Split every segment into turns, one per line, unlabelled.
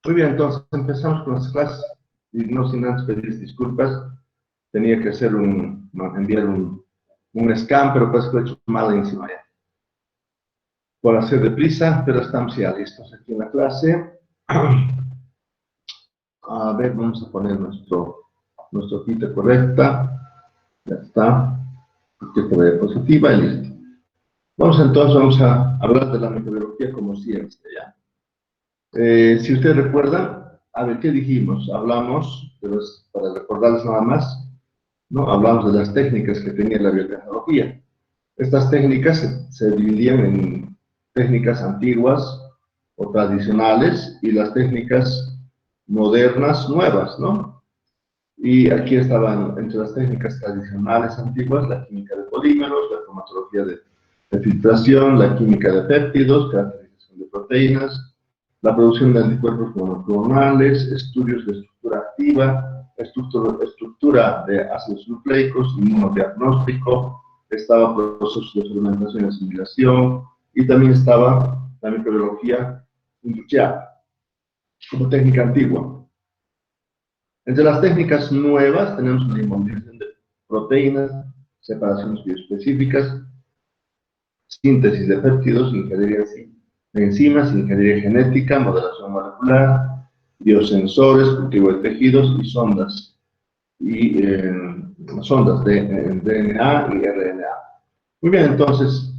Muy bien, entonces empezamos con las clases. Y no sin antes pedir disculpas. Tenía que hacer enviar un scan, pero pues lo he hecho mal encima ya. Por hacer deprisa, pero estamos ya listos aquí en la clase. A ver, vamos a poner nuestra hojita correcta. Ya está. Etiqueta de diapositiva y listo. Vamos a hablar de la microbiología como ciencia, ¿ya? Si ustedes recuerdan, a ver, ¿qué dijimos? Hablamos, para recordarles nada más, ¿no? Hablamos de las técnicas que tenía la biotecnología. Estas técnicas se dividían en técnicas antiguas o tradicionales y las técnicas modernas, nuevas, ¿no? Y aquí estaban entre las técnicas tradicionales antiguas la química de polímeros, la cromatología de filtración, la química de péptidos, caracterización de proteínas, la producción de anticuerpos monoclonales, estudios de estructura activa, estructura de ácidos nucleicos, inmunodiagnóstico, estaba procesos de fermentación y asimilación, y también estaba la microbiología industrial como técnica antigua. Entre las técnicas nuevas tenemos la inmovilización de proteínas, separaciones bioespecíficas, síntesis de péptidos, ingeniería de enzimas, ingeniería genética, modelación molecular, biosensores, cultivo de tejidos y sondas de DNA y RNA. Muy bien, entonces,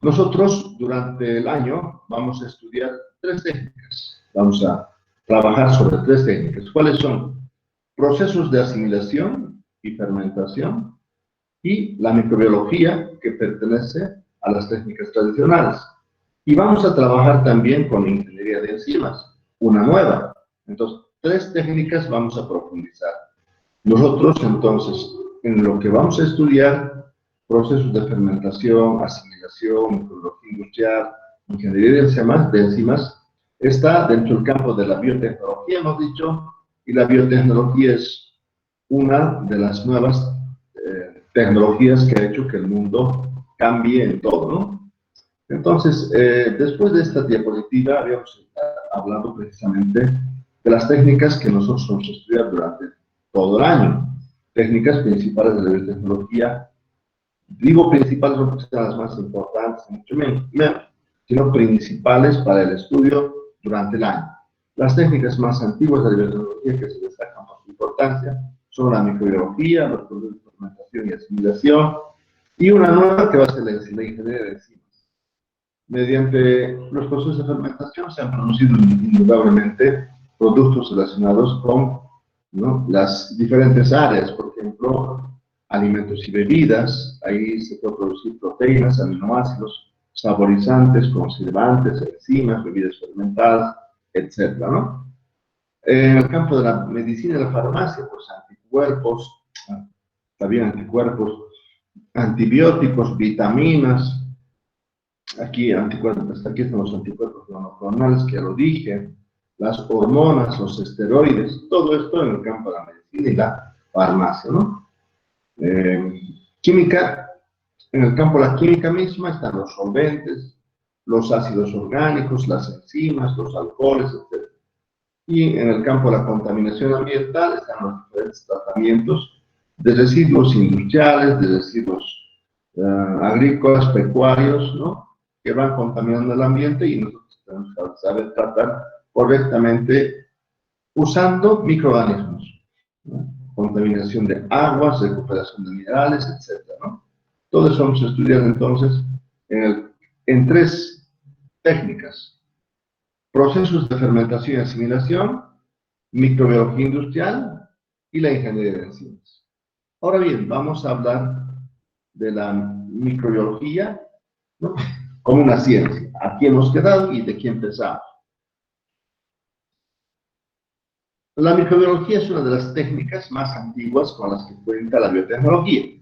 nosotros durante el año vamos a estudiar tres técnicas. Vamos a trabajar sobre tres técnicas. ¿Cuáles son? Procesos de asimilación y fermentación y la microbiología que pertenece a las técnicas tradicionales. Y vamos a trabajar también con ingeniería de enzimas, una nueva. Entonces, tres técnicas vamos a profundizar. Nosotros, entonces, en lo que vamos a estudiar, procesos de fermentación, asimilación, microbiología industrial, ingeniería de enzimas, está dentro del campo de la biotecnología, hemos dicho, y la biotecnología es una de las nuevas tecnologías que ha hecho que el mundo cambie en todo, ¿no? Entonces, después de esta diapositiva, habíamos hablado precisamente de las técnicas que nosotros vamos a estudiar durante todo el año. Técnicas principales de la biotecnología. Digo principales no porque sean las más importantes, mucho menos, sino principales para el estudio durante el año. Las técnicas más antiguas de la biotecnología que se destacan por su importancia son la microbiología, los procesos de fermentación y asimilación, y una nueva que va a ser la ingeniería de enzimas. Mediante los procesos de fermentación se han producido indudablemente productos relacionados con, ¿no?, las diferentes áreas, por ejemplo, alimentos y bebidas. Ahí se pueden producir proteínas, aminoácidos, saborizantes, conservantes, enzimas, bebidas fermentadas, etcétera, ¿no? En el campo de la medicina y la farmacia, pues anticuerpos, también anticuerpos, antibióticos, vitaminas. Aquí están los anticuerpos monoclonales, que ya lo dije, las hormonas, los esteroides, todo esto en el campo de la medicina y la farmacia, ¿no? Química, en el campo de la química misma están los solventes, los ácidos orgánicos, las enzimas, los alcoholes, etc. Y en el campo de la contaminación ambiental están los diferentes tratamientos de residuos industriales, de residuos agrícolas, pecuarios, ¿no?, que van contaminando el ambiente, y nosotros tenemos que saber tratar correctamente usando microorganismos, ¿no? Contaminación de aguas, recuperación de minerales, etc., ¿no? Todo eso vamos a estudiar entonces en tres técnicas: procesos de fermentación y asimilación, microbiología industrial y la ingeniería de enzimas. Ahora bien, vamos a hablar de la microbiología, ¿no?, como una ciencia. Aquí hemos quedado y de aquí empezamos. La microbiología es una de las técnicas más antiguas con las que cuenta la biotecnología,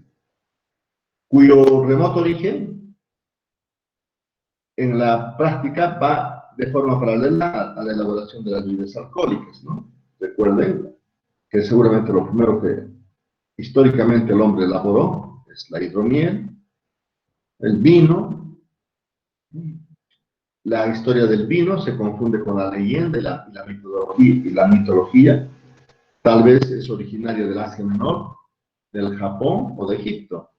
cuyo remoto origen en la práctica va de forma paralela a la elaboración de las bebidas alcohólicas, ¿no? Recuerden que seguramente lo primero que históricamente el hombre elaboró es la hidromiel, el vino, La historia del vino se confunde con la leyenda y la mitología. Tal vez es originario del Asia Menor, del Japón o de Egipto.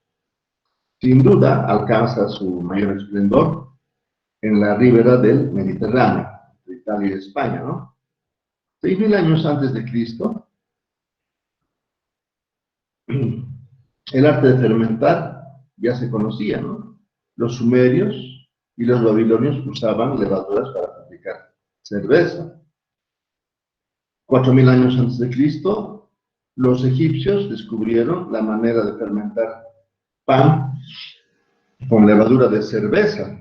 Sin duda, alcanza su mayor esplendor en la ribera del Mediterráneo, de Italia y España, ¿no? 6.000 años antes de Cristo, el arte de fermentar ya se conocía, ¿no? Los sumerios y los babilonios usaban levaduras para fabricar cerveza. 4.000 años antes de Cristo, los egipcios descubrieron la manera de fermentar pan con levadura de cerveza,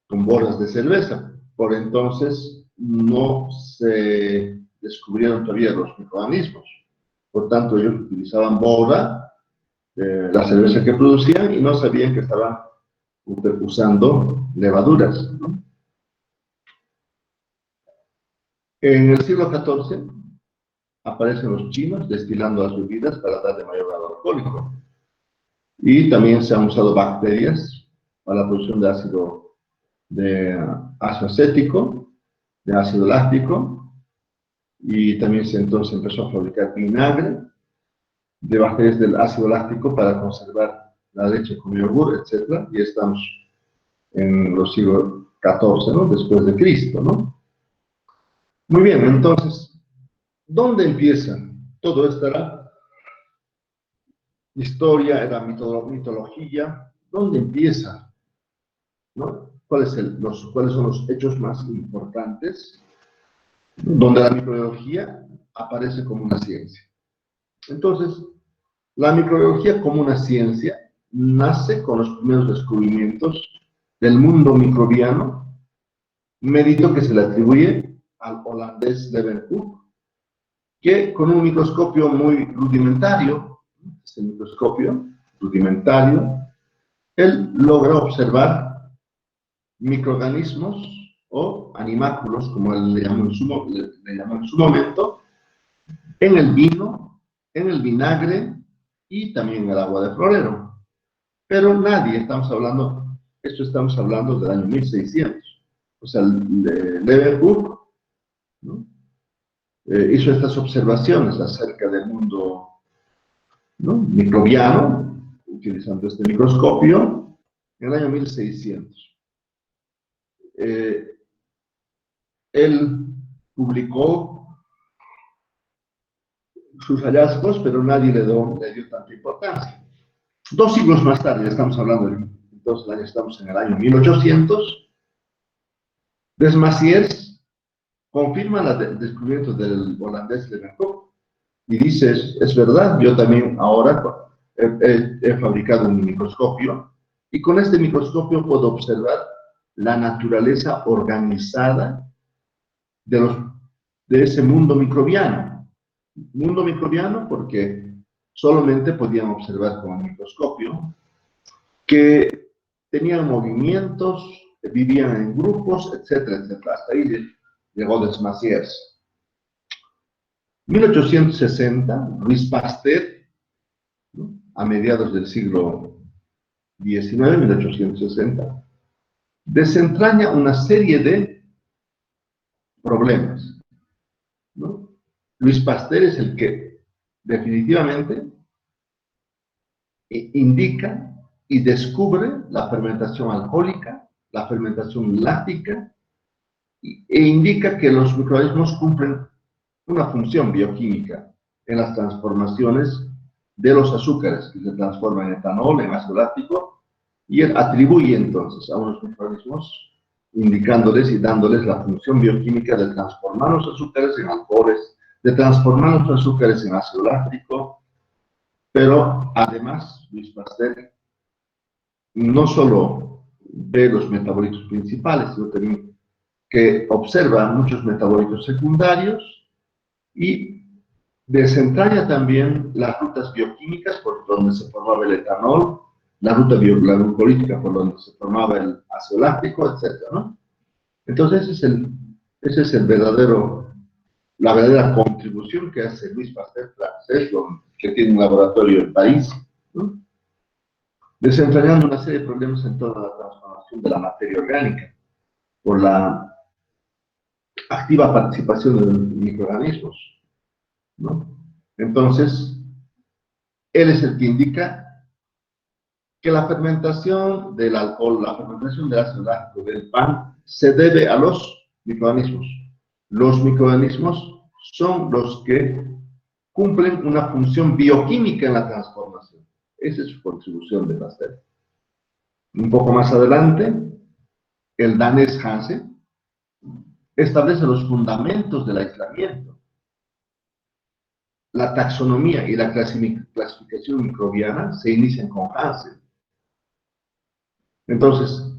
con bolas de cerveza. Por entonces no se descubrieron todavía los microorganismos. Por tanto, ellos utilizaban bola, la cerveza que producían, y no sabían que estaban usando levaduras, ¿no? En el siglo XIV aparecen los chinos destilando las bebidas para darle mayor grado alcohólico. Y también se han usado bacterias para la producción de ácido acético, de ácido láctico, y también entonces empezó a fabricar vinagre de bacterias del ácido láctico para conservar la leche con yogur, etc. Y estamos en los siglos XIV, ¿no? Después de Cristo, ¿no? Muy bien, entonces, ¿dónde empieza? Todo esto era historia, era mitología. ¿Dónde empieza? ¿No? ¿Cuáles son los hechos más importantes donde la microbiología aparece como una ciencia? Entonces, la microbiología como una ciencia nace con los primeros descubrimientos del mundo microbiano, mérito que se le atribuye al holandés Leeuwenhoek, que con un microscopio muy rudimentario, ese microscopio rudimentario, él logra observar microorganismos o animáculos, como él le llamó en su momento, en el vino, en el vinagre y también en el agua de florero. Pero nadie, estamos hablando del año 1600. O sea, Leeuwenhoek, ¿no? Hizo estas observaciones acerca del mundo, ¿no? Microbiano, utilizando este microscopio, en el año 1600. Él publicó sus hallazgos, pero nadie le dio tanta importancia. 2 siglos más tarde, estamos en el año 1800, Desmasiers confirma el descubrimiento del holandés Leeuwenhoek y dice, es verdad, yo también ahora he fabricado un microscopio y con este microscopio puedo observar la naturaleza organizada de ese mundo microbiano. Mundo microbiano porque solamente podían observar con el microscopio que tenían movimientos, vivían en grupos, etcétera, etcétera. Hasta ahí llegó Desmasiers. 1860, Louis Pasteur, ¿no? A mediados del siglo XIX, 1860, desentraña una serie de problemas, ¿no? Louis Pasteur es el que definitivamente indica y descubre la fermentación alcohólica, la fermentación láctica, e indica que los microorganismos cumplen una función bioquímica en las transformaciones de los azúcares, que se transforman en etanol, en ácido láctico, y él atribuye entonces a unos microorganismos, indicándoles y dándoles la función bioquímica de transformar los azúcares en alcoholes, de transformar los azúcares en ácido láctico, pero además Louis Pasteur no solo ve los metabolitos principales, sino también que observa muchos metabolitos secundarios y desentraña también las rutas bioquímicas por donde se formaba el etanol, la ruta la glucolítica por donde se formaba el ácido láctico, etc., ¿no? Entonces, ese es la verdadera contribución que hace Louis Pasteur francés, que tiene un laboratorio en París, ¿no? Desentrañando una serie de problemas en toda la transformación de la materia orgánica. por la activa participación de los microorganismos, ¿no? Entonces, él es el que indica que la fermentación del alcohol, la fermentación del ácido láctico del pan, se debe a los microorganismos. Los microorganismos son los que cumplen una función bioquímica en la transformación. Esa es su contribución de Pasteur. Un poco más adelante, el danés Hansen establece los fundamentos del aislamiento. La taxonomía y la clasificación microbiana se inician con Hansen. Entonces,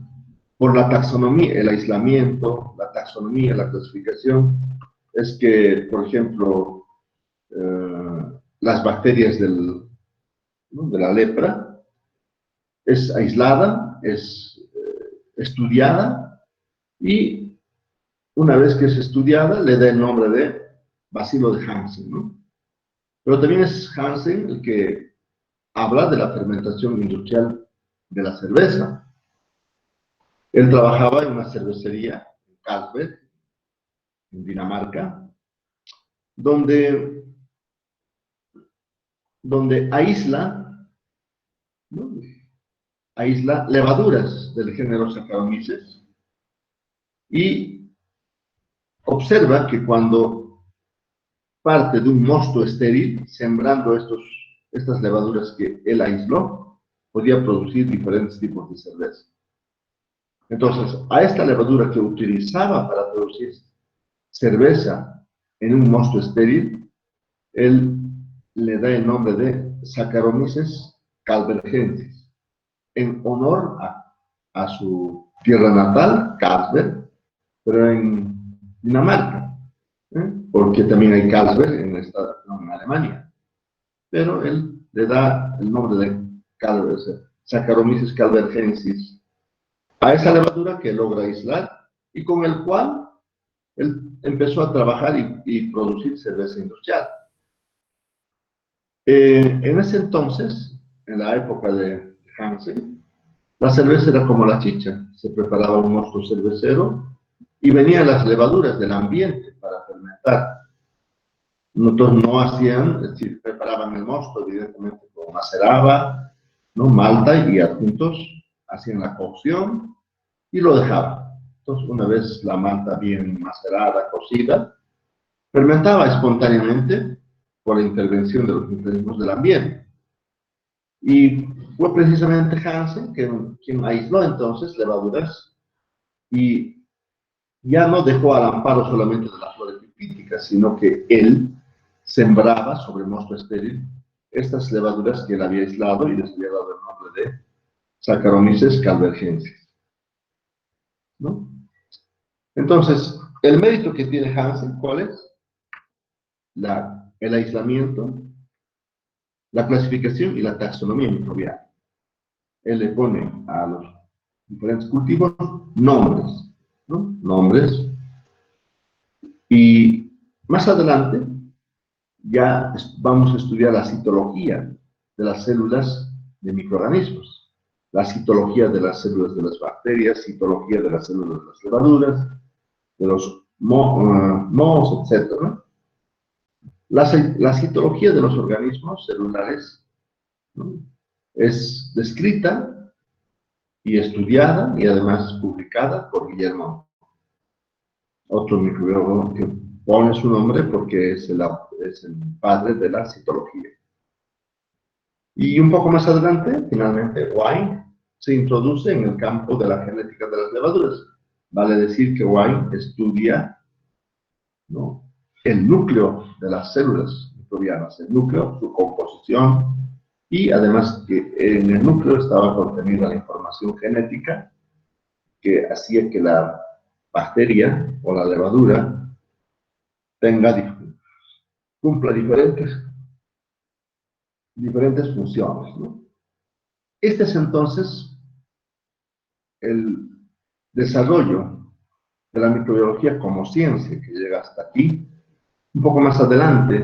por la taxonomía, el aislamiento, la taxonomía, la clasificación, es que, por ejemplo, las bacterias de la lepra es aislada, es estudiada, y una vez que es estudiada, le da el nombre de bacilo de Hansen, ¿no? Pero también es Hansen el que habla de la fermentación industrial de la cerveza. Él trabajaba en una cervecería en Carlsberg, en Dinamarca, donde aísla, ¿no? Aísla levaduras del género Saccharomyces y observa que cuando parte de un mosto estéril, sembrando estas levaduras que él aisló, podía producir diferentes tipos de cerveza. Entonces, a esta levadura que utilizaba para producir cerveza en un mosto estéril, él le da el nombre de Saccharomyces calvergensis, en honor a su tierra natal, Carlsberg, pero en Dinamarca, porque también hay Carlsberg en Alemania. Pero él le da el nombre de Saccharomyces calvergensis a esa levadura que logra aislar y con el cual él empezó a trabajar y producir cerveza industrial. En ese entonces, en la época de Hansen, la cerveza era como la chicha. Se preparaba un mosto cervecero y venían las levaduras del ambiente para fermentar. Nosotros no hacían, es decir, preparaban el mosto, evidentemente, con maceraba, ¿no? Malta y adjuntos, hacían la cocción y lo dejaban. Entonces, una vez la malta bien macerada, cocida, fermentaba espontáneamente por la intervención de los mecanismos del ambiente. Y fue precisamente Hansen quien aisló entonces levaduras y ya no dejó al amparo solamente de las flores epíticas, sino que él sembraba sobre mosto estéril estas levaduras que él había aislado y les había dado el nombre de Saccharomyces calvergensis, ¿no? Entonces, el mérito que tiene Hansen, ¿cuál es? El aislamiento, la clasificación y la taxonomía microbiana. Él le pone a los diferentes cultivos nombres, ¿no? Nombres. Y más adelante ya vamos a estudiar la citología de las células de microorganismos, la citología de las células de las bacterias, citología de las células de las levaduras, de los mohos, etc., ¿no? La citología de los organismos celulares, ¿no? Es descrita y estudiada y además publicada por Guillermo, otro microbiólogo que pone su nombre porque es el padre de la citología. Y un poco más adelante, finalmente, Wine se introduce en el campo de la genética de las levaduras. Vale decir que Wine estudia, ¿no?, el núcleo de las células microbianas, el núcleo, su composición, y además que en el núcleo estaba contenida la información genética que hacía que la bacteria o la levadura cumpla diferentes funciones, ¿no? Este es entonces el desarrollo de la microbiología como ciencia que llega hasta aquí. Un poco más adelante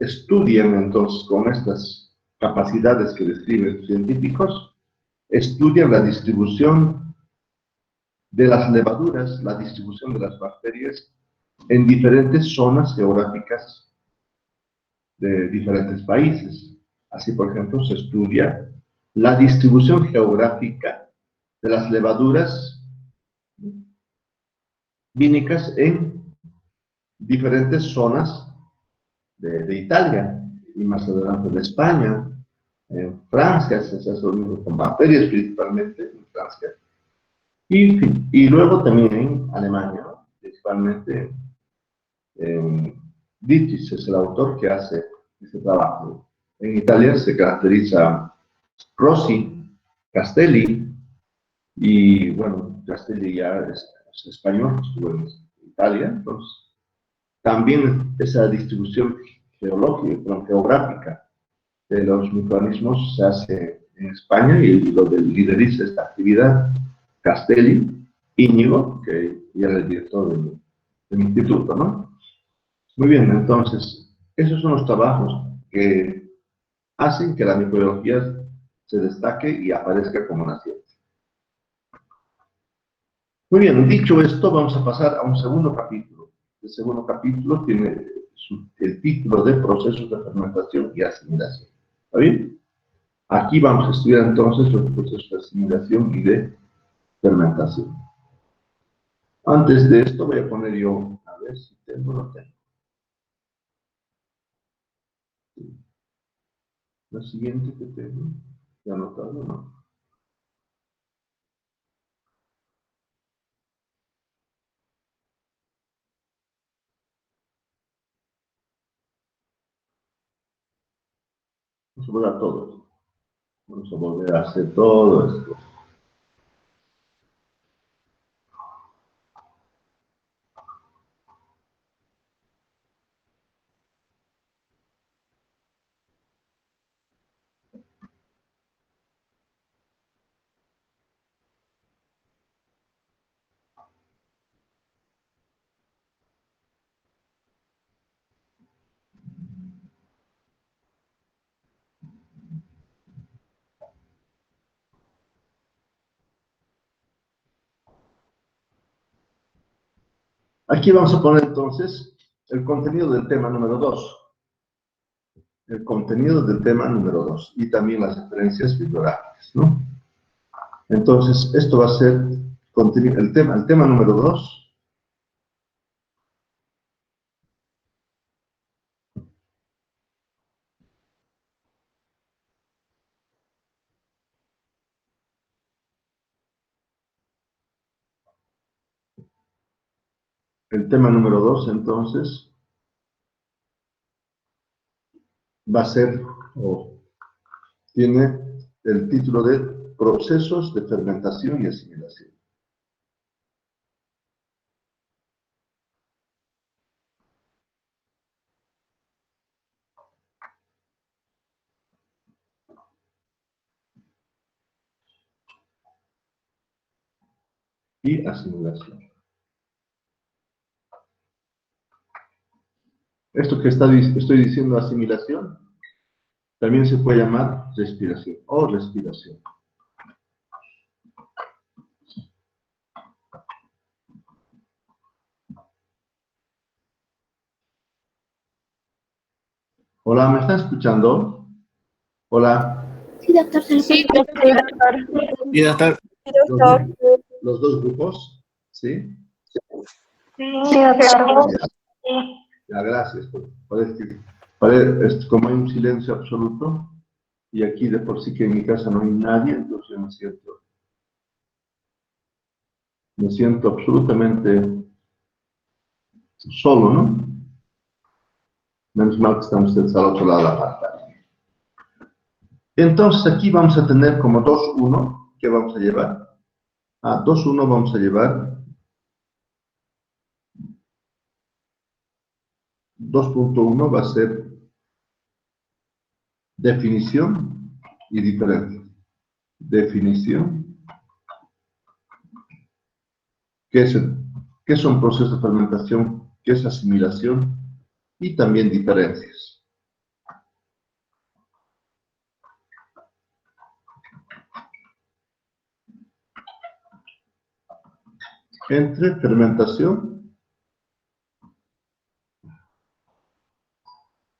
estudian entonces con estas capacidades que describen los científicos, estudian la distribución de las levaduras, la distribución de las bacterias en diferentes zonas geográficas de diferentes países. Así, por ejemplo, se estudia la distribución geográfica de las levaduras vínicas en diferentes zonas de Italia y más adelante de España. En Francia se hace lo mismo con bacterias, principalmente en Francia. Y luego también en Alemania, ¿no? Principalmente Dittis es el autor que hace ese trabajo. En Italia se caracteriza Rossi, Castelli, y bueno, Castelli ya es español, estuvo en Italia, entonces también esa distribución geológica, geográfica de los microorganismos se hace en España y lo lideriza esta actividad Castelli, Íñigo, que ya era el director del instituto, ¿no? Muy bien, entonces, esos son los trabajos que hacen que la microbiología se destaque y aparezca como una ciencia. Muy bien, dicho esto, vamos a pasar a un segundo capítulo. El segundo capítulo tiene el título de procesos de fermentación y asimilación. ¿Está bien? Aquí vamos a estudiar entonces los procesos de asimilación y de fermentación. Antes de esto voy a poner yo, a ver si tengo o no tengo. La siguiente que tengo, ya anotado, ¿no? Vamos a volver a todo esto. Vamos a volver a hacer todo esto. Aquí vamos a poner entonces el contenido del tema número 2. El contenido del tema número 2 y también las referencias bibliográficas, ¿no? Entonces, esto va a ser el tema número 2. El tema número 2, entonces, va a ser, o tiene el título de procesos de fermentación y asimilación. Y asimilación. Esto que estoy diciendo, asimilación, también se puede llamar respiración o respiración. Hola, ¿me están escuchando? Hola.
Sí, doctor, se lo
Sí,
puedo
doctor.
Sí, doctor.
Los dos grupos, ¿sí?
Sí, doctor.
Ya, gracias. Como hay un silencio absoluto, y aquí de por sí que en mi casa no hay nadie, entonces yo me siento absolutamente solo, ¿no? Menos mal que están ustedes al otro lado de la pantalla. Entonces aquí vamos a tener como 2.1, ¿qué vamos a llevar? A 2.1 vamos a llevar 2.1 va a ser definición y diferencia. Definición, ¿qué es, qué son procesos de fermentación? ¿Qué es asimilación? Y también diferencias. entre fermentación,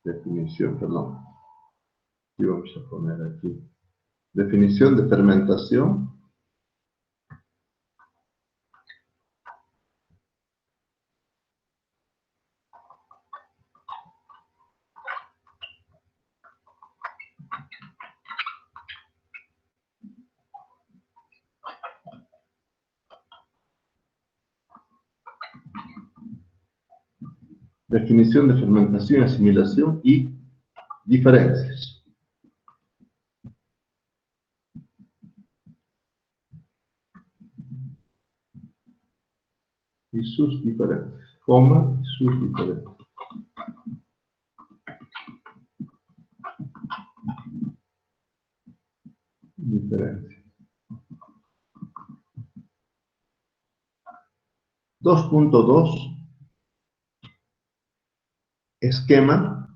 definición, perdón, y vamos a poner aquí, definición de fermentación y asimilación y diferencias. Y sus diferencias, coma, y sus diferencias. Diferencias. 2.2, esquema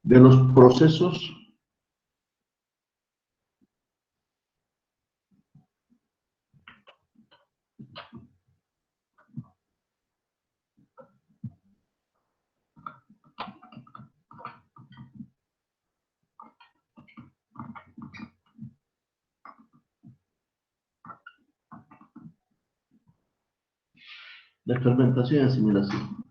de los procesos de fermentación y asimilación.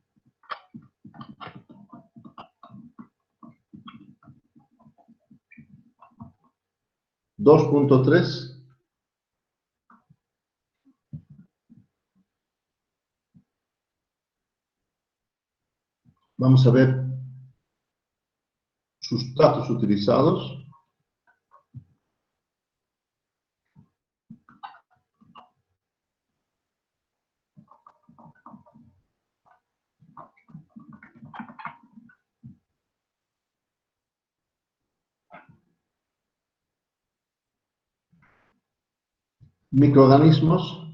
2.3, vamos a ver sustratos utilizados. Microorganismos,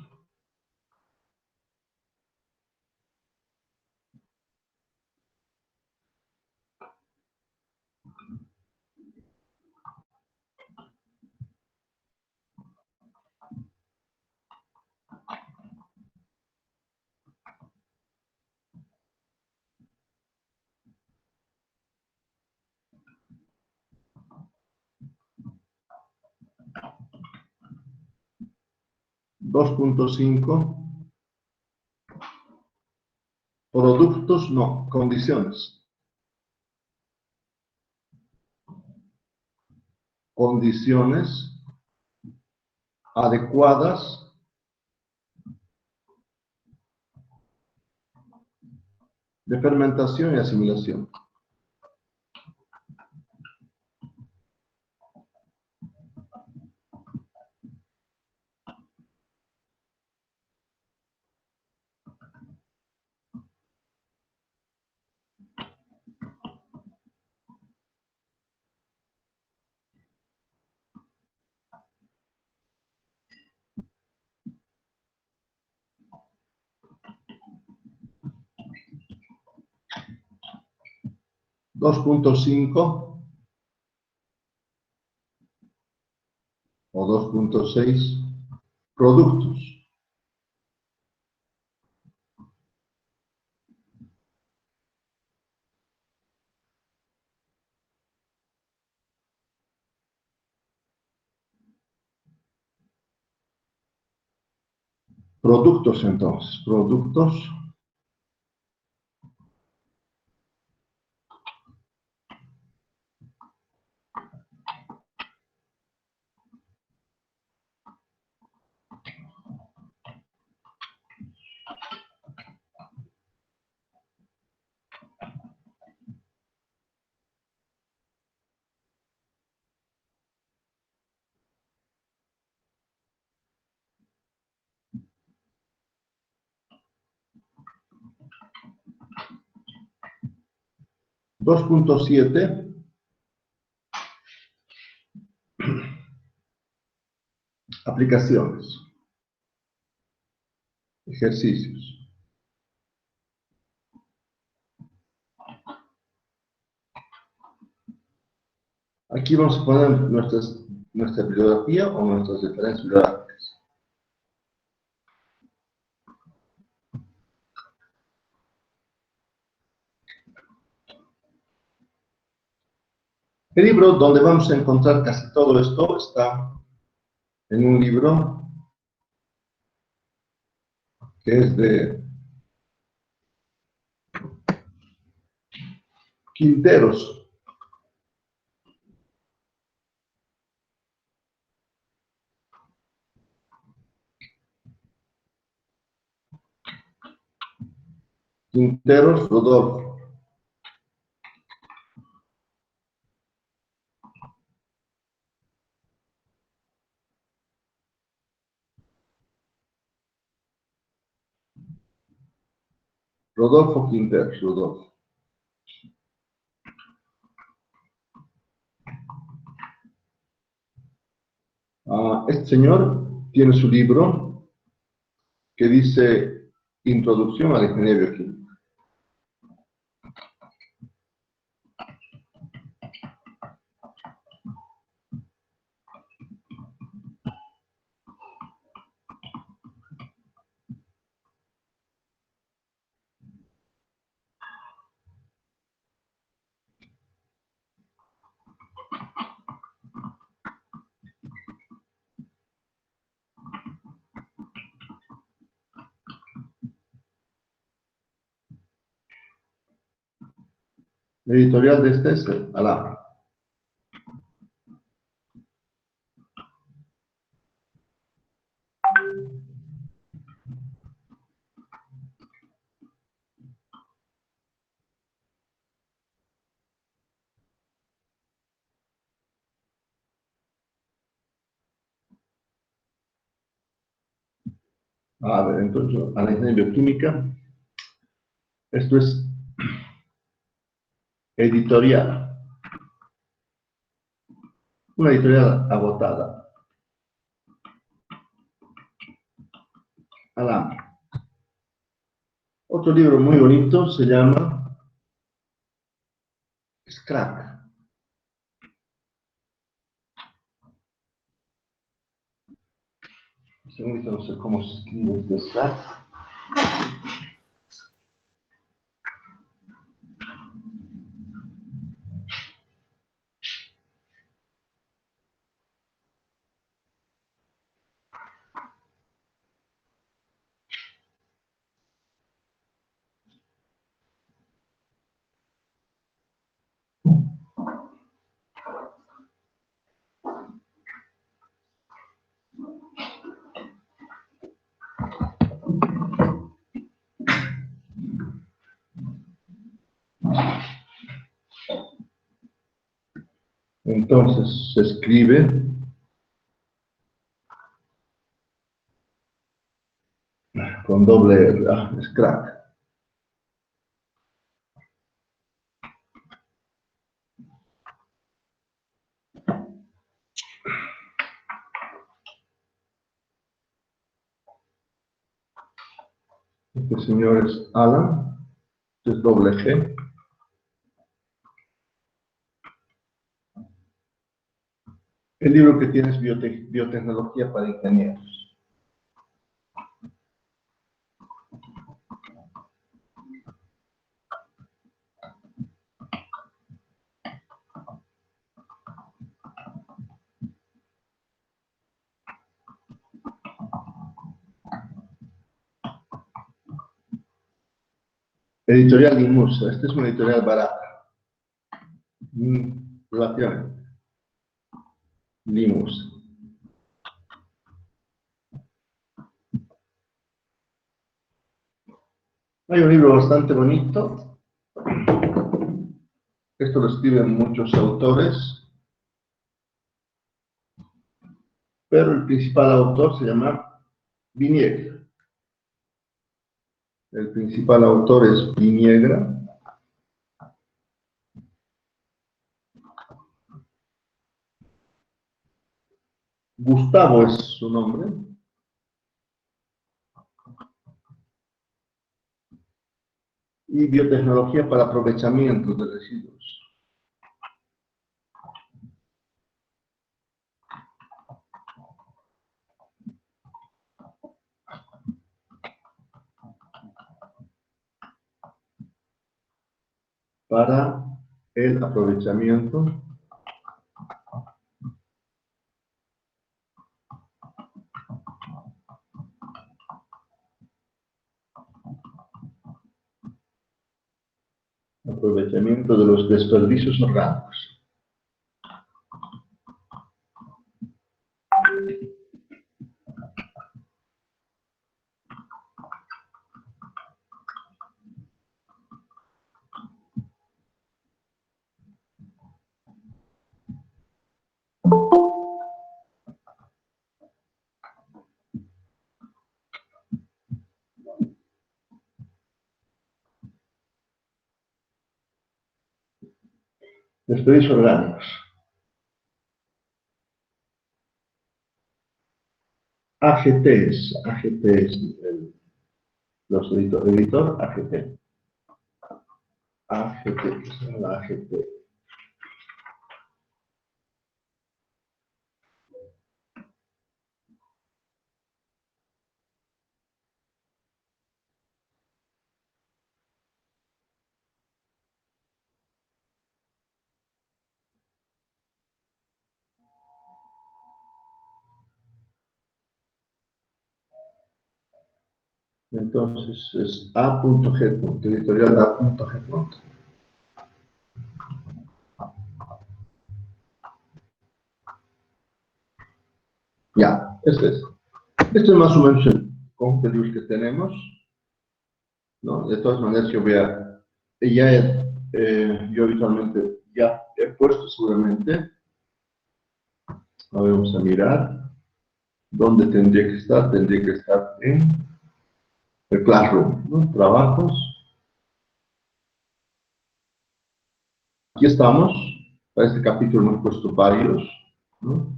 dos punto cinco, productos, no, condiciones. Condiciones adecuadas de fermentación y asimilación. Dos punto cinco o 2.6, productos. Productos entonces, productos. Dos punto siete, aplicaciones. ejercicios. Aquí vamos a poner nuestra bibliografía o nuestras referencias bibliográficas. El libro donde vamos a encontrar casi todo esto está en un libro que es de Quinteros. Quinteros Rodolfo. Rodolfo Quinteros, Rodolfo. Este señor tiene su libro que dice Introducción a la Ingeniería Bioquímica. La editorial de este es Alhambra. A ver, entonces, a la ingeniería bioquímica. Esto es editorial. Una editorial agotada. Alhambra. Otro libro muy bonito se llama Scrap. No sé cómo se escribe este Scrap. Entonces se escribe con doble R, Scrap. Este señor es Alan, es doble G. El libro que tiene es Biotecnología para Ingenieros. Editorial Limursa. Esta es una editorial barata. Relativamente. Limursa. Hay un libro bastante bonito. Esto lo escriben muchos autores, pero el principal autor se llama Viniegra. El principal autor es Viniegra. Gustavo es su nombre. y biotecnología para aprovechamiento de residuos. Para el aprovechamiento de los desperdicios orgánicos. Desperdicios orgánicos. AGT los editor AGT. AGT, ¿qué es la AGT? Entonces es A.G. Editorial A.G. Ya, este es. Este es más o menos el contenido que tenemos, ¿no? De todas maneras, yo habitualmente ya he puesto seguramente, vamos a mirar, ¿dónde tendría que estar? Tendría que estar en el Classroom, ¿no? Trabajos. Aquí estamos, para este capítulo hemos puesto varios, ¿no?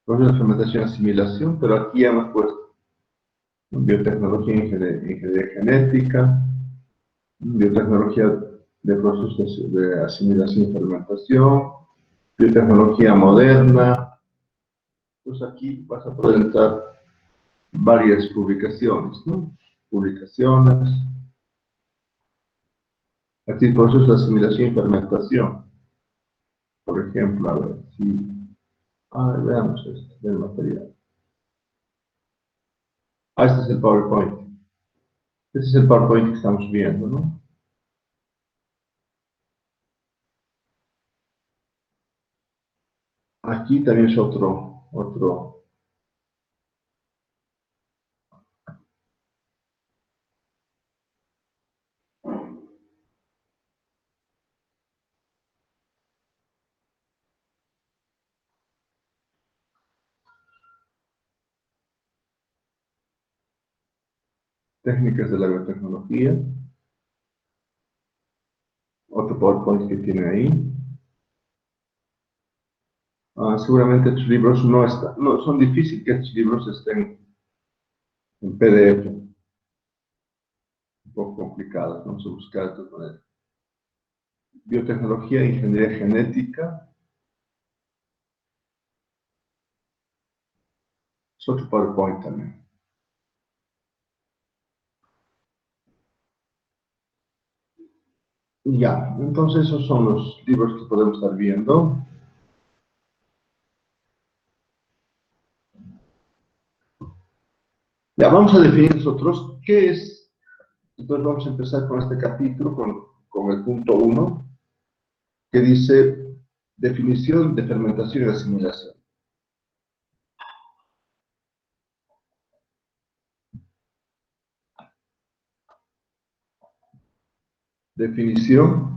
Proceso de fermentación y asimilación, pero aquí hemos puesto biotecnología y ingeniería genética, biotecnología de procesos de asimilación y fermentación, biotecnología moderna. Pues aquí vas a poder entrar varias publicaciones, ¿no? Publicaciones. Aquí procesos de asimilación y fermentación. Por ejemplo, a ver, veamos esto, del material. Este es el PowerPoint. Este es el PowerPoint que estamos viendo, ¿no? Aquí también es otro técnicas de la biotecnología, otro PowerPoint que tiene ahí. Seguramente estos libros no son difíciles que estos libros estén en PDF, un poco complicados, vamos a buscar de todas maneras. Biotecnología e ingeniería genética, es otro PowerPoint también. Ya, entonces esos son los libros que podemos estar viendo. Ya, vamos a definir nosotros qué es. Entonces vamos a empezar con este capítulo, con el punto 1, que dice definición de fermentación y asimilación. Definición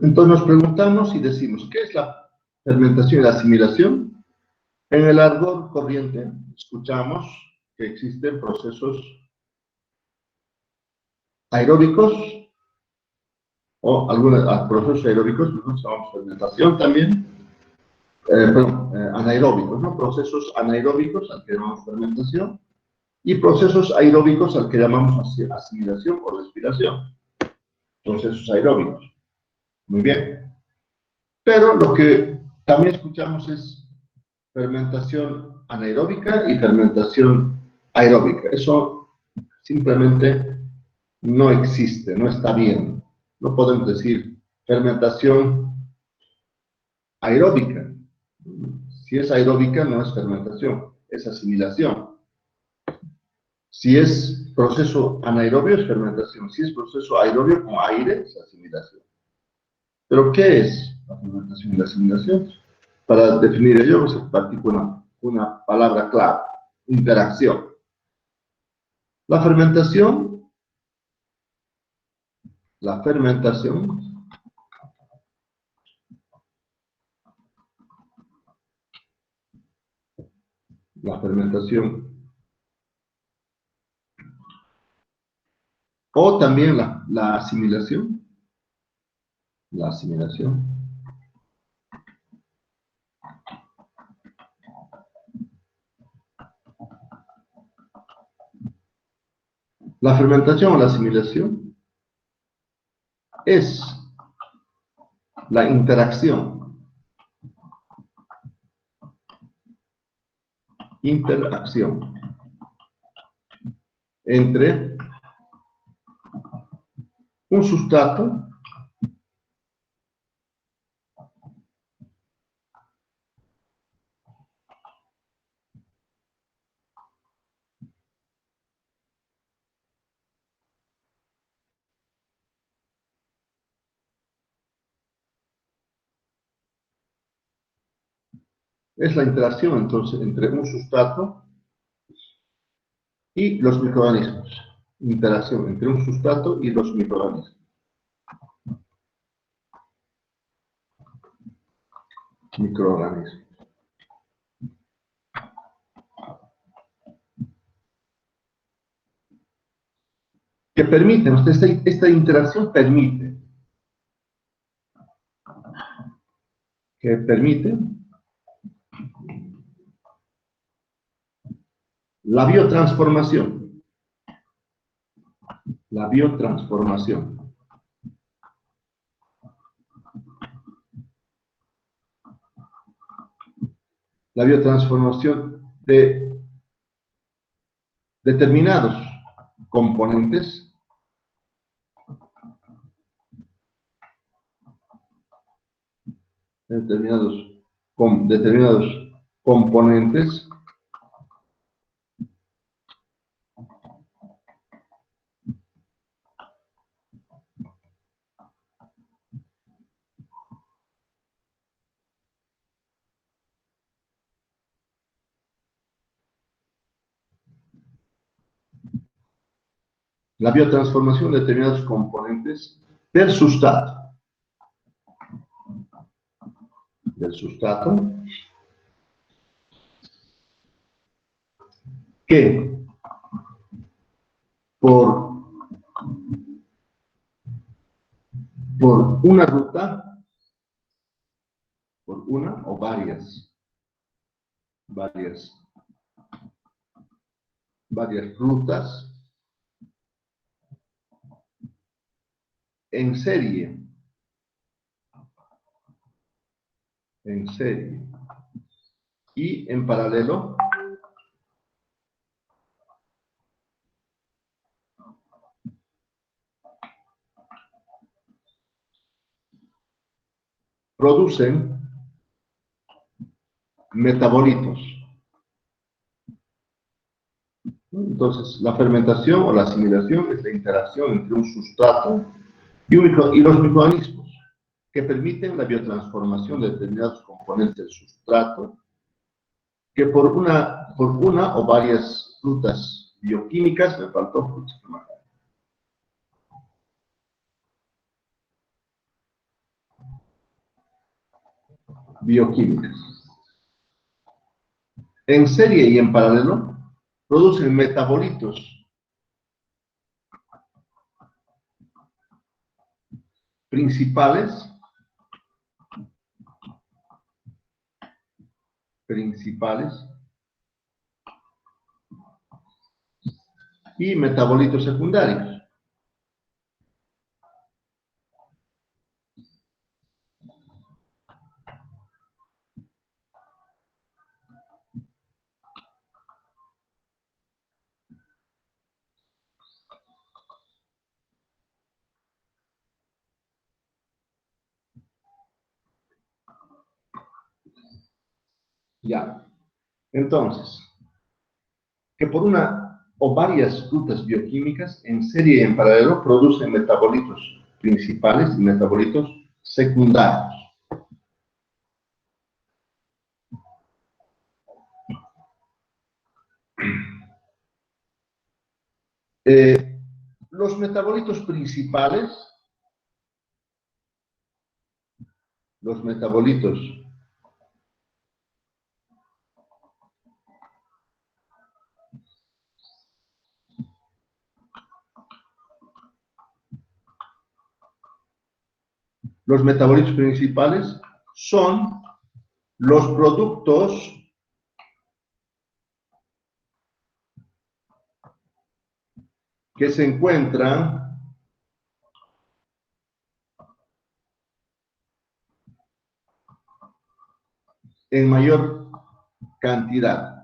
Entonces nos preguntamos y decimos, ¿qué es la fermentación y la asimilación? En el argot corriente escuchamos que existen procesos aeróbicos o algunos procesos aeróbicos, nosotros llamamos fermentación también, anaeróbicos, ¿no? Procesos anaeróbicos al que llamamos fermentación y procesos aeróbicos al que llamamos asimilación o respiración. Procesos aeróbicos. Muy bien. Pero lo que también escuchamos es fermentación anaeróbica y fermentación aeróbica. Eso simplemente no existe, no está bien. No podemos decir fermentación aeróbica. Si es aeróbica, no es fermentación, es asimilación. Si es proceso anaerobio, es fermentación. Si es proceso aerobio con aire, es asimilación. ¿Pero qué es la fermentación y la asimilación? Para definir ello, se practica una palabra clave: interacción. La fermentación o también la asimilación, la asimilación, la fermentación o la asimilación es la interacción entre un sustrato es la interacción entonces entre un sustrato y los microorganismos. Interacción entre un sustrato y los microorganismos. Que permiten, esta interacción permite la biotransformación. La biotransformación. La biotransformación de determinados componentes componentes la biotransformación de determinados componentes del sustrato. Que por una ruta, por una o varias rutas en serie y en paralelo producen metabolitos. Entonces, la fermentación o la asimilación es la interacción entre un sustrato y los microorganismos que permiten la biotransformación de determinados componentes del sustrato que por una o varias rutas bioquímicas, me faltó, bioquímicas. En serie y en paralelo, producen metabolitos principales y metabolitos secundarios. Ya. Entonces, que por una o varias rutas bioquímicas en serie y en paralelo producen metabolitos principales y metabolitos secundarios. Los metabolitos principales, los metabolitos principales son los productos que se encuentran en mayor cantidad.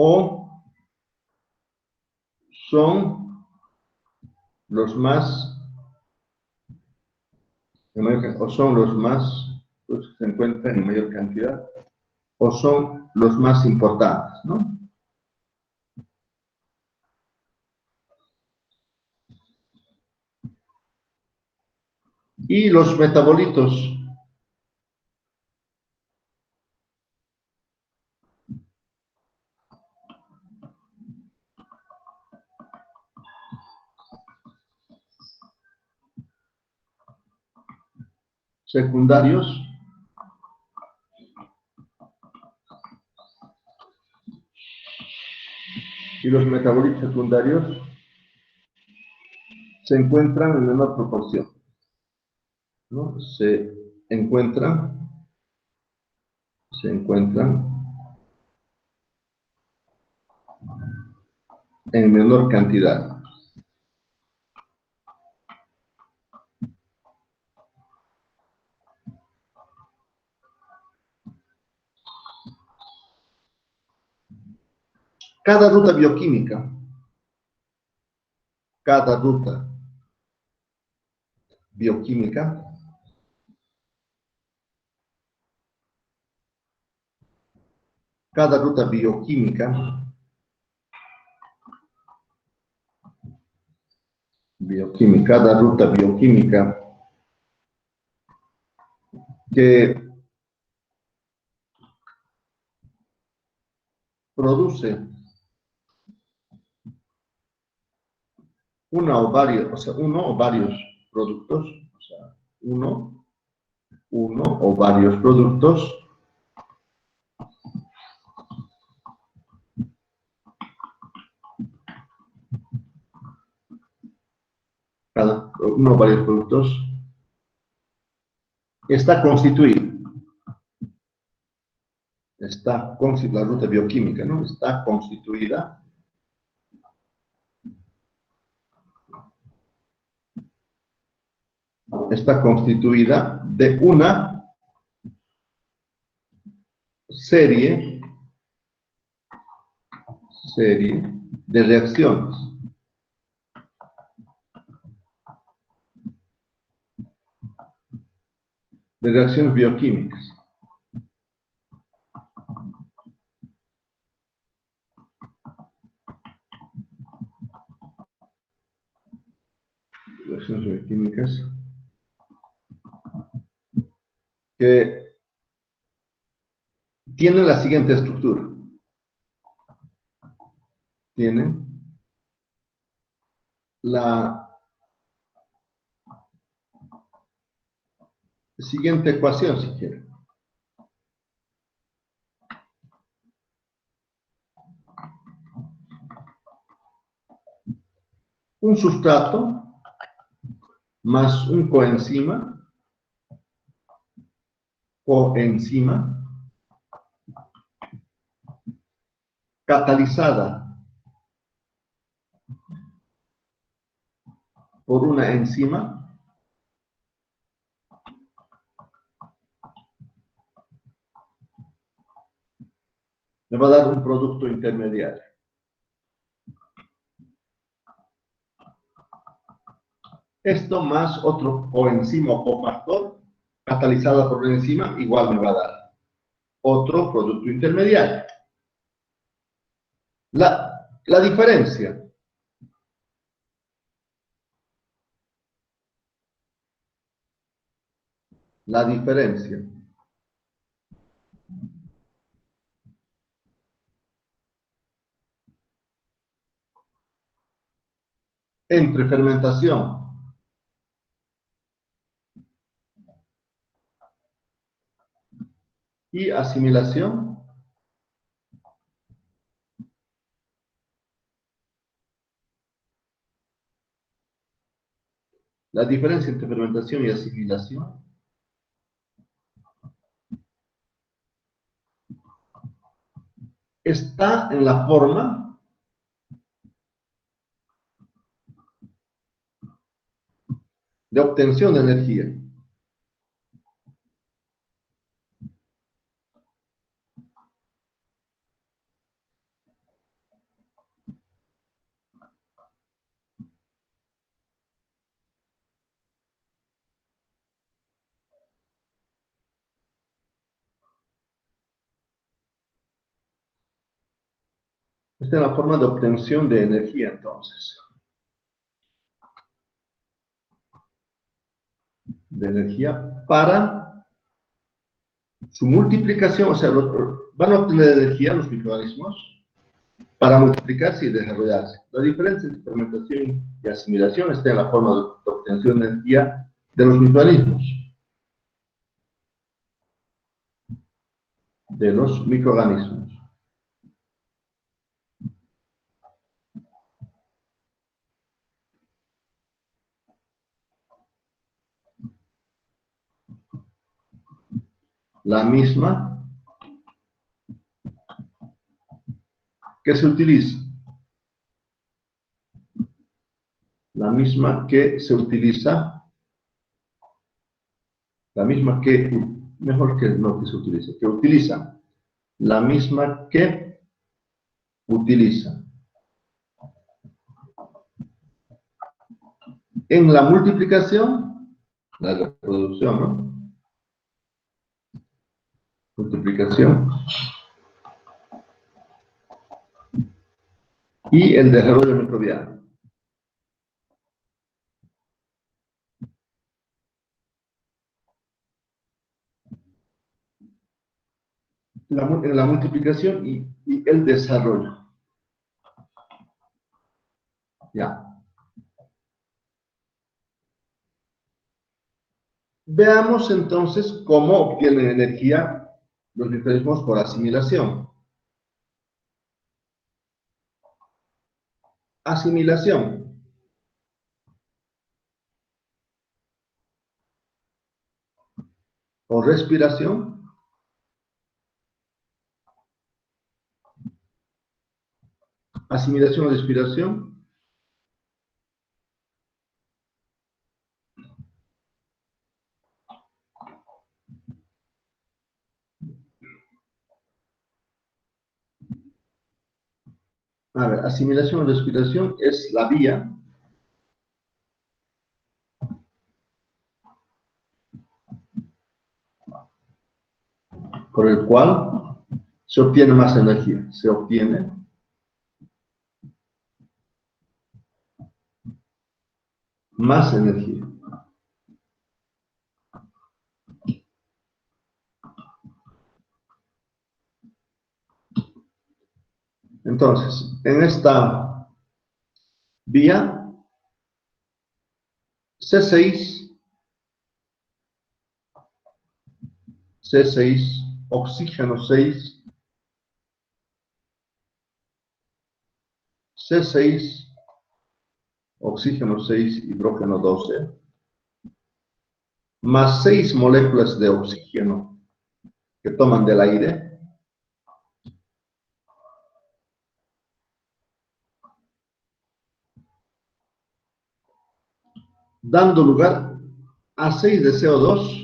O son los más, o son los más, los que se encuentran en mayor cantidad, o son los más importantes, ¿no? Y los metabolitos secundarios se encuentran en menor proporción, ¿no? Se encuentran en menor cantidad. Cada ruta bioquímica, cada ruta bioquímica cada ruta bioquímica que produce uno o varios productos, o sea, uno o varios productos uno o varios productos está constituido. La ruta bioquímica, ¿no? Está constituida de una serie de reacciones. De reacciones bioquímicas. Reacciones bioquímicas que tienen la siguiente estructura. Tienen la siguiente ecuación, si quieren. Un sustrato más un coenzima catalizada por una enzima me va a dar un producto intermediario. Esto más otro coenzima o cofactor catalizado por una enzima igual me va a dar otro producto intermediario. La diferencia entre fermentación y asimilación la diferencia entre fermentación y asimilación está en la forma de obtención de energía. Esta es la forma de obtención de energía, entonces. De energía para su multiplicación, o sea, van a obtener energía los microorganismos para multiplicarse y desarrollarse. La diferencia entre fermentación y asimilación está en la forma de obtención de energía de los microorganismos. De los microorganismos. La misma que se utiliza. La misma que se utiliza. La misma que, mejor que no que se utiliza, que utiliza. La misma que utiliza. En la multiplicación, la reproducción, ¿no? Multiplicación. Y el desarrollo microbiano. En la multiplicación y el desarrollo. Ya. Veamos entonces cómo obtienen energía los microorganismos por asimilación. Asimilación. O respiración. Asimilación o respiración. A ver, asimilación o respiración es la vía por el cual se obtiene más energía. Se obtiene más energía. Entonces, en esta vía C6, C6, oxígeno 6, C6, oxígeno 6, hidrógeno 12, más 6 moléculas de oxígeno que toman del aire, dando lugar a 6 de CO2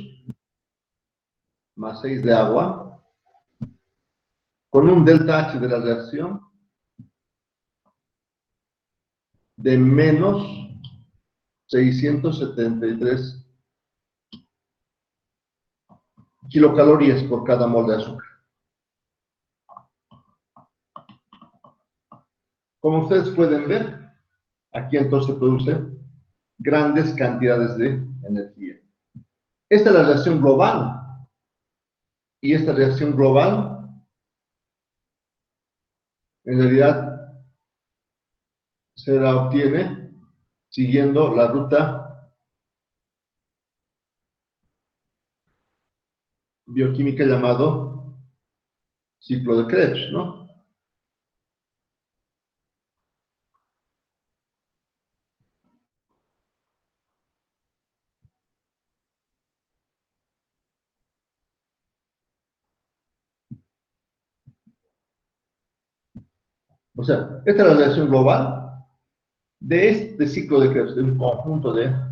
más 6 de agua, con un delta H de la reacción de menos 673 kilocalorías por cada mol de azúcar. Como ustedes pueden ver, aquí entonces se produce grandes cantidades de energía. Esta es la reacción global. Y esta reacción global, en realidad, se la obtiene siguiendo la ruta bioquímica llamado ciclo de Krebs, ¿no? O sea, esta es la reacción global de este ciclo de Krebs, de un conjunto de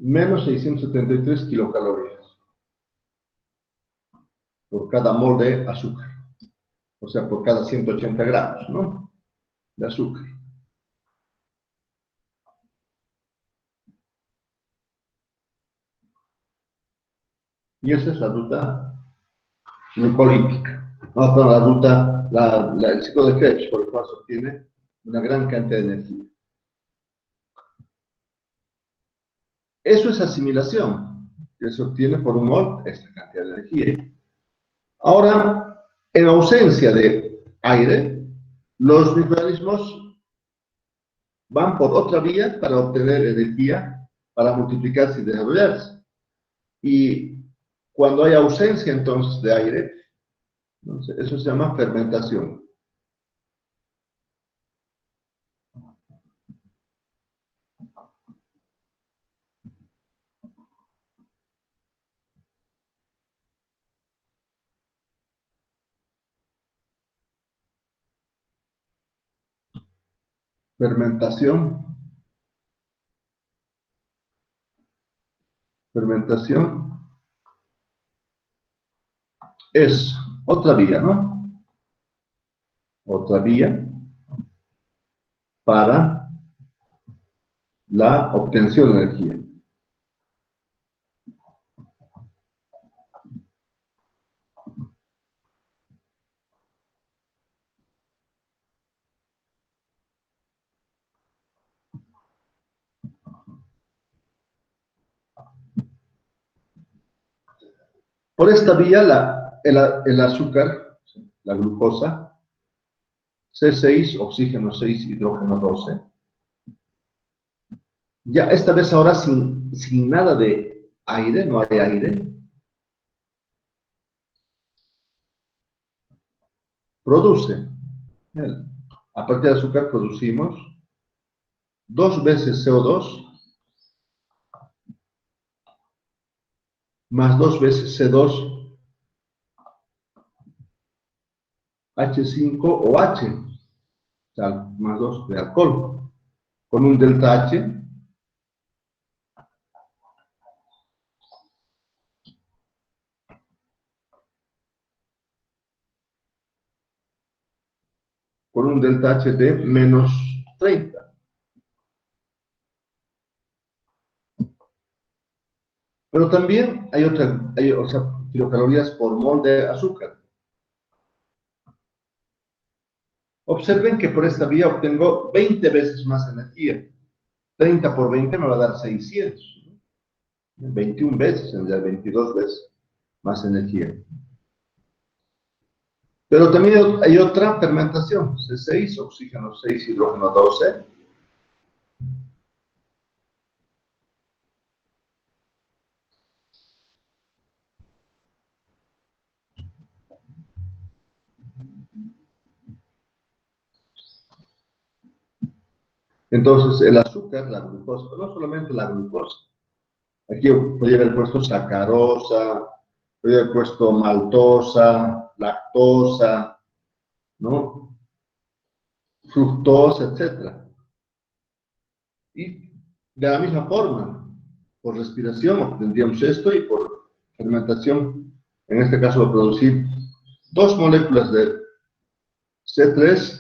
menos 673 kilocalorías por cada mol de azúcar. O sea, por cada 180 gramos, ¿no? De azúcar. Y esa es la ruta glucolítica. No, pero la ruta, el ciclo de Krebs, por el cual se obtiene una gran cantidad de energía. Eso es asimilación, que se obtiene por un mol esta cantidad de energía. Ahora, en ausencia de aire, los microorganismos van por otra vía para obtener energía, para multiplicarse y desarrollarse. Y cuando hay ausencia entonces de aire, entonces, eso se llama fermentación. Fermentación, fermentación es otra vía, ¿no? Otra vía para la obtención de energía. Por esta vía, el azúcar, la glucosa, C6, oxígeno 6, hidrógeno 12, ya esta vez ahora sin nada de aire, no hay aire, produce. A partir del azúcar producimos 2 veces CO2 más 2 veces C2, H5 o H, o sea, más 2 de alcohol, con un delta H con un delta H de menos 30. Pero también hay o sea, kilocalorías por mol de azúcar. Observen que por esta vía obtengo 20 veces más energía. 30 por 20 me va a dar 600. 21 veces, en realidad 22 veces más energía. Pero también hay otra fermentación, C6, oxígeno 6, hidrógeno 12. Entonces, el azúcar, la glucosa, pero no solamente la glucosa. Aquí podría haber puesto sacarosa, podría haber puesto maltosa, lactosa, ¿no? Fructosa, etcétera. Y de la misma forma, por respiración obtendríamos esto y por fermentación, en este caso, va a producir 2 moléculas de C3,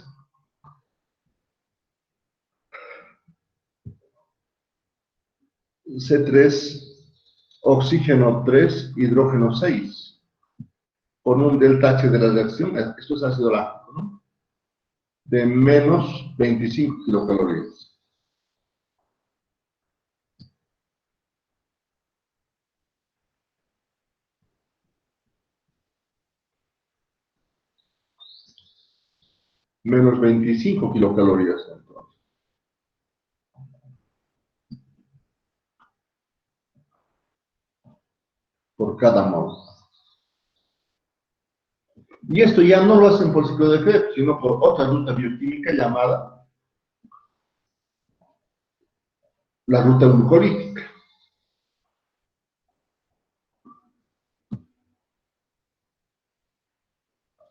oxígeno 3, hidrógeno 6, con un delta H de la reacción, esto es ácido láctico, ¿no? De menos 25 kilocalorías. Menos 25 kilocalorías, entonces, por cada mol. Y esto ya no lo hacen por ciclo de Krebs, sino por otra ruta bioquímica llamada la ruta glucolítica.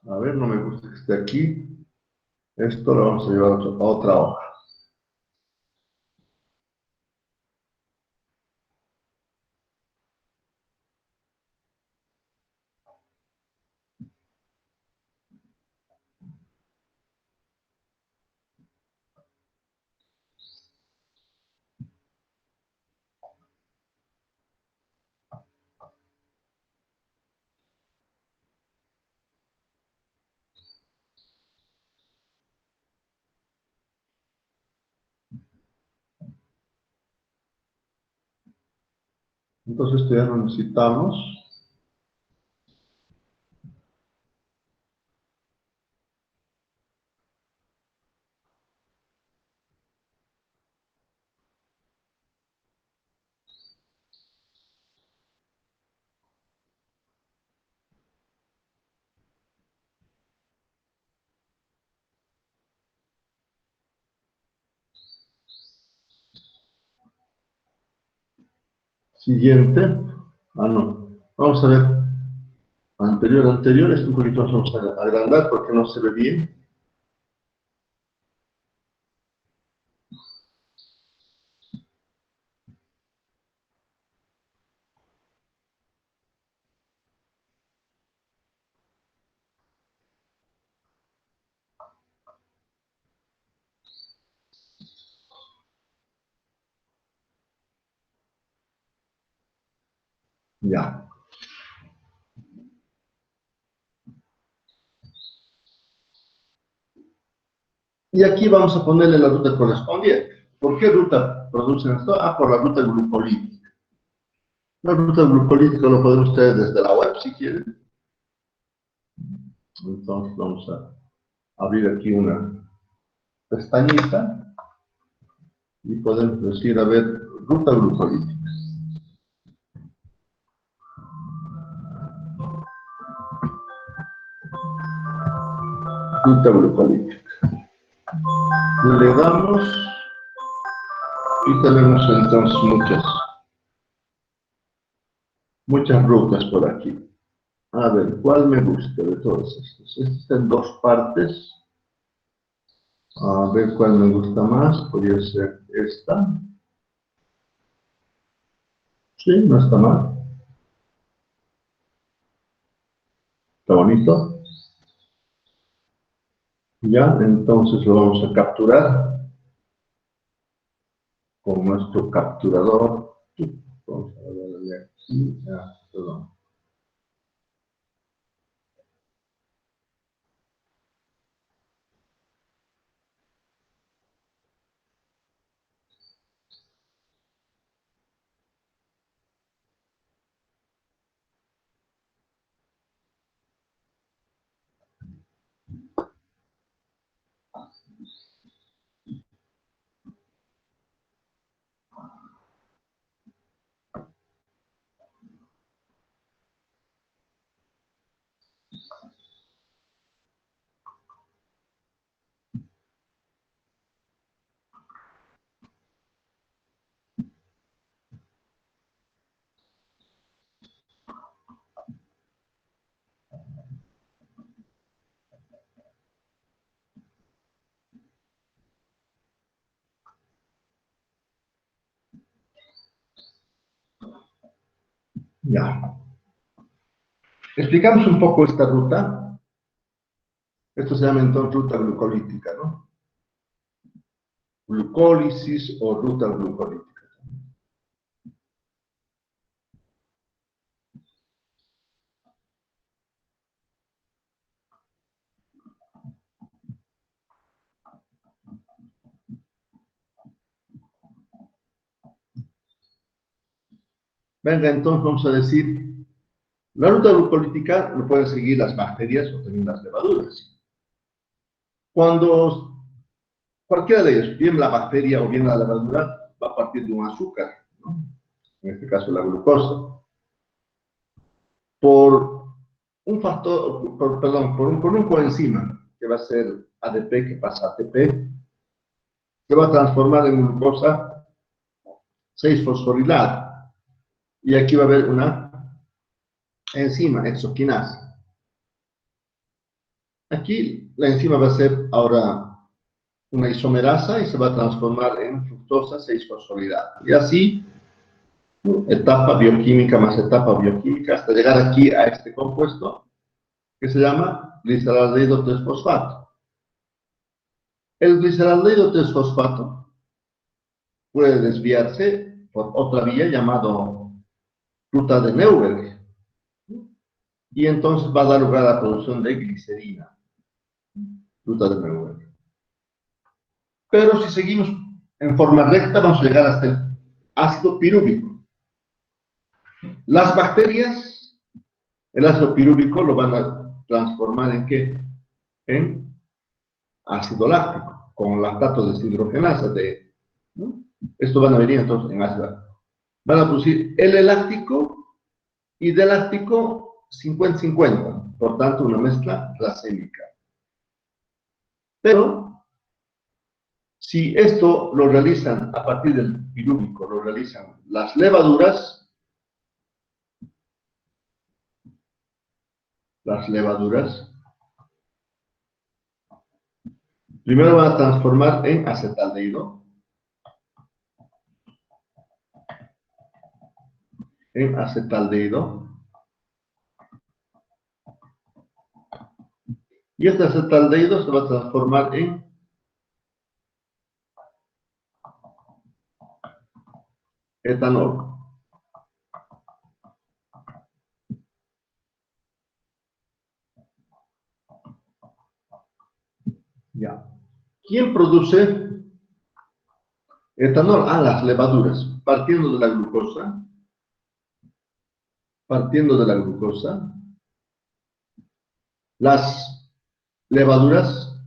A ver, no me gusta que esté aquí. Esto lo vamos a llevar a otra hoja. Entonces, esto ya lo necesitamos. Siguiente. Ah, no. Vamos a ver. Anterior. Esto un poquito más vamos a agrandar porque no se ve bien. Ya. Y aquí vamos a ponerle la ruta correspondiente. ¿Por qué ruta producen esto? Ah, por la ruta glucolítica. La ruta glucolítica lo pueden ustedes desde la web si quieren. Entonces vamos a abrir aquí una pestañita y podemos decir, a ver, ruta glucolítica. Ruta glucolítica. Le damos y tenemos entonces muchas rutas por aquí. A ver, ¿cuál me gusta de todos estos? Este está en 2 partes. A ver cuál me gusta más. Podría ser esta. Sí, no está mal. Está bonito. Ya, entonces lo vamos a capturar. con nuestro capturador. Vamos a darle aquí, perdón. Ya. Explicamos un poco esta ruta. Esto se llama entonces ruta glucolítica, ¿no? Glucólisis o ruta glucolítica. Venga, entonces vamos a decir, la ruta glucolítica lo pueden seguir las bacterias o también las levaduras. Cuando cualquiera de ellos, bien la bacteria o bien la levadura, va a partir de un azúcar, ¿no? En este caso la glucosa. Por un factor, perdón, por un coenzima, que va a ser ADP, que pasa a ATP, se va a transformar en glucosa 6-fosforilada. Y aquí va a haber una enzima, exoquinasa. Aquí la enzima va a ser ahora una isomerasa y se va a transformar en fructosa 6-fosforilada. Y así, etapa bioquímica más etapa bioquímica, hasta llegar aquí a este compuesto que se llama gliceraldehído 3-fosfato. El gliceraldehído 3-fosfato puede desviarse por otra vía llamado ruta de Neuberg y entonces va a dar lugar a la producción de glicerina, ruta de Neuberg. Pero si seguimos en forma recta vamos a llegar hasta el ácido pirúvico. Las bacterias, el ácido pirúvico lo van a transformar en ¿qué? En ácido láctico, con lactato deshidrogenasa. ¿No? Esto van a venir entonces en ácido láctico. Van a producir L-láctico y D-láctico 50-50, por tanto una mezcla racémica. Pero si esto lo realizan a partir del pirúvico, lo realizan las levaduras, primero van a transformar en acetaldehído, y este acetaldehído se va a transformar en etanol. Ya. ¿Quién produce etanol? Las levaduras, partiendo de la glucosa, las levaduras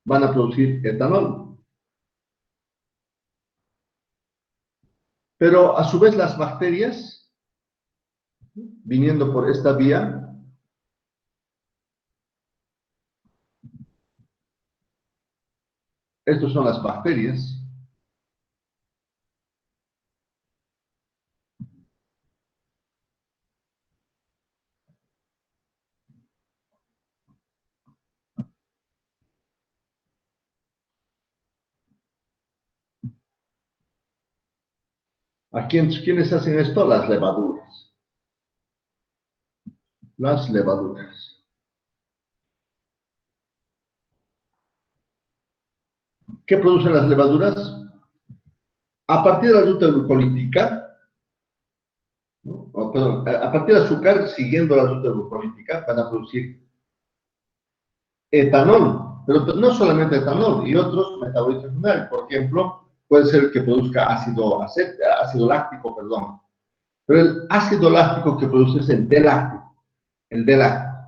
van a producir etanol. Pero a su vez las bacterias, viniendo por esta vía, estas son las bacterias, ¿quiénes hacen esto? Las levaduras. ¿Qué producen las levaduras? A partir de la ruta glucolítica, ¿no? Perdón, a partir del azúcar, siguiendo la ruta glucolítica, van a producir etanol, pero no solamente etanol, y otros metabolitos secundarios. Por ejemplo, puede ser que produzca ácido láctico, perdón. Pero el ácido láctico que produce es el D-láctico, el D-láctico.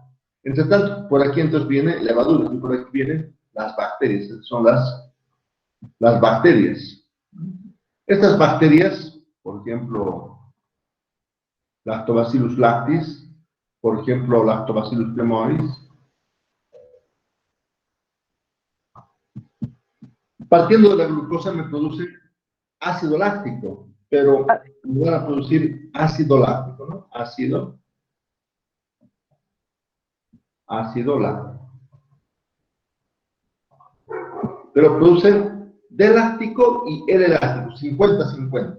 Entre tanto, por aquí entonces viene levadura, y por aquí vienen las bacterias, son las bacterias. Estas bacterias, por ejemplo, Lactobacillus lactis, por ejemplo, Lactobacillus pneumoniis, partiendo de la glucosa me produce ácido láctico, pero me van a producir ácido láctico, ¿no? Ácido láctico. Pero producen D-láctico y L-láctico, 50-50.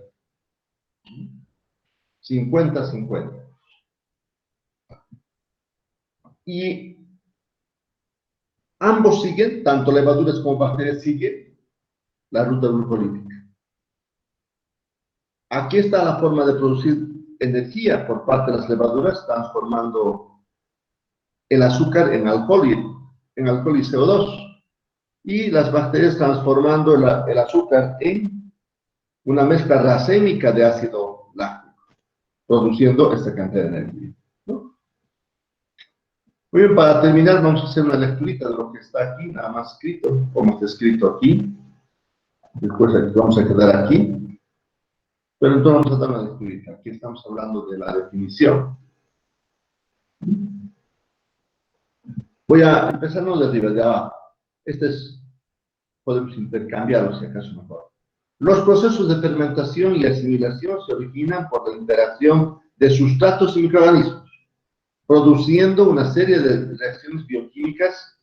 50-50. Y ambos siguen, tanto levaduras como bacterias siguen la ruta glucolítica. Aquí está la forma de producir energía por parte de las levaduras, transformando el azúcar en alcohol y CO2. Y las bacterias transformando el azúcar en una mezcla racémica de ácido láctico, produciendo esta cantidad de energía, ¿no? Muy bien, para terminar vamos a hacer una lecturita de lo que está aquí, nada más escrito, como está escrito aquí. Después vamos a quedar aquí. Pero entonces vamos a dar una lecturita. Aquí estamos hablando de la definición. Voy a empezarnos de arriba, de abajo. Podemos intercambiarlo si acaso mejor. Los procesos de fermentación y asimilación se originan por la interacción de sustratos y microorganismos, produciendo una serie de reacciones bioquímicas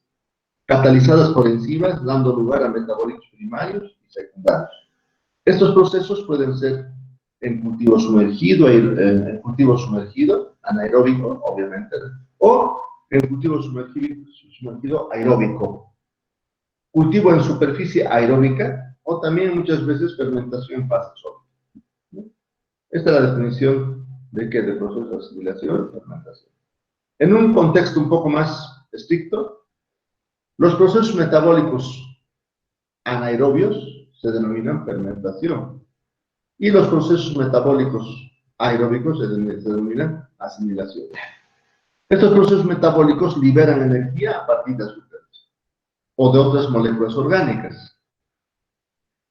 catalizadas por enzimas, dando lugar a metabolitos primarios y secundarios. Estos procesos pueden ser en cultivo sumergido, anaeróbico, obviamente, o en cultivo sumergido aeróbico. Cultivo en superficie aeróbica o también muchas veces fermentación en fase sólida. Esta es la definición de proceso de asimilación y fermentación. En un contexto un poco más estricto, los procesos metabólicos anaerobios se denominan fermentación y los procesos metabólicos aeróbicos se denominan asimilación. Estos procesos metabólicos liberan energía a partir de azúcares o de otras moléculas orgánicas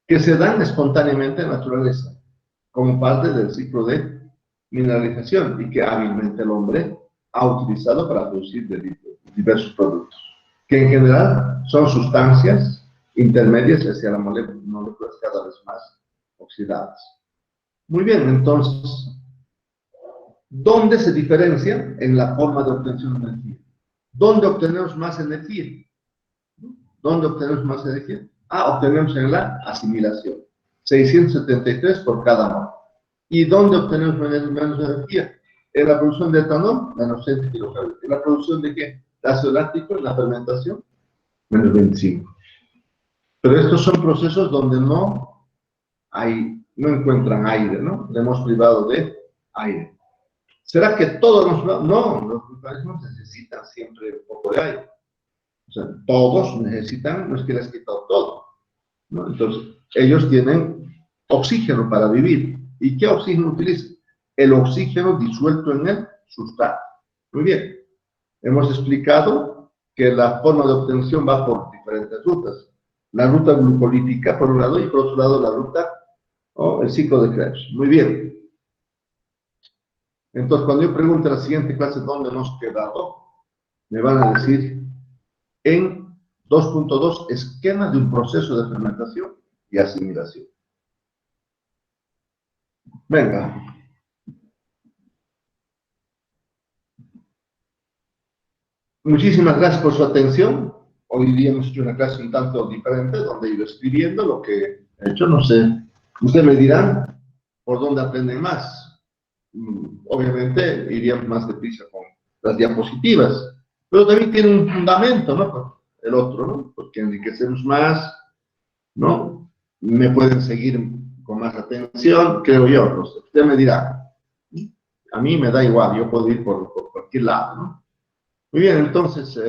que se dan espontáneamente en la naturaleza como parte del ciclo de mineralización y que hábilmente el hombre ha utilizado para producir diversos productos, que en general son sustancias intermedias hacia las moléculas cada vez más oxidadas. Muy bien, entonces, ¿dónde se diferencia en la forma de obtención de energía? ¿Dónde obtenemos más energía? ¿Dónde obtenemos más energía? Obtenemos en la asimilación, 673 por cada mol. ¿Y dónde obtenemos menos energía? En la producción de etanol, menos 100 kilocalorías. ¿En la producción de qué? De ácido láctico, en la fermentación, menos 25. Pero estos son procesos donde no encuentran aire, ¿no? Le hemos privado de aire. ¿Será que todos los... No, los organismos necesitan siempre un poco de aire. O sea, todos necesitan, no es que les has quitado todo, ¿no? Entonces, ellos tienen oxígeno para vivir. ¿Y qué oxígeno utilizan? El oxígeno disuelto en el sustrato. Muy bien. Hemos explicado que la forma de obtención va por diferentes rutas. La ruta glucolítica, por un lado, y por otro lado, la ruta, el ciclo de Krebs. Muy bien. Entonces, cuando yo pregunte en la siguiente clase dónde hemos quedado, me van a decir en 2.2, esquema de un proceso de fermentación y asimilación. Venga. Muchísimas gracias por su atención. Hoy día hemos hecho una clase un tanto diferente, donde he ido escribiendo lo que he hecho. No sé, ustedes me dirán por dónde aprenden más. Obviamente iríamos más deprisa con las diapositivas, pero también tiene un fundamento, ¿no? El otro, ¿no? Porque enriquecemos más ¿no? Me pueden seguir con más atención, creo yo. No sé, usted me dirá. A mí me da igual, yo puedo ir por cualquier lado, ¿no? Muy bien, entonces,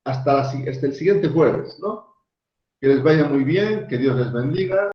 hasta el siguiente jueves, ¿no? Que les vaya muy bien, que Dios les bendiga.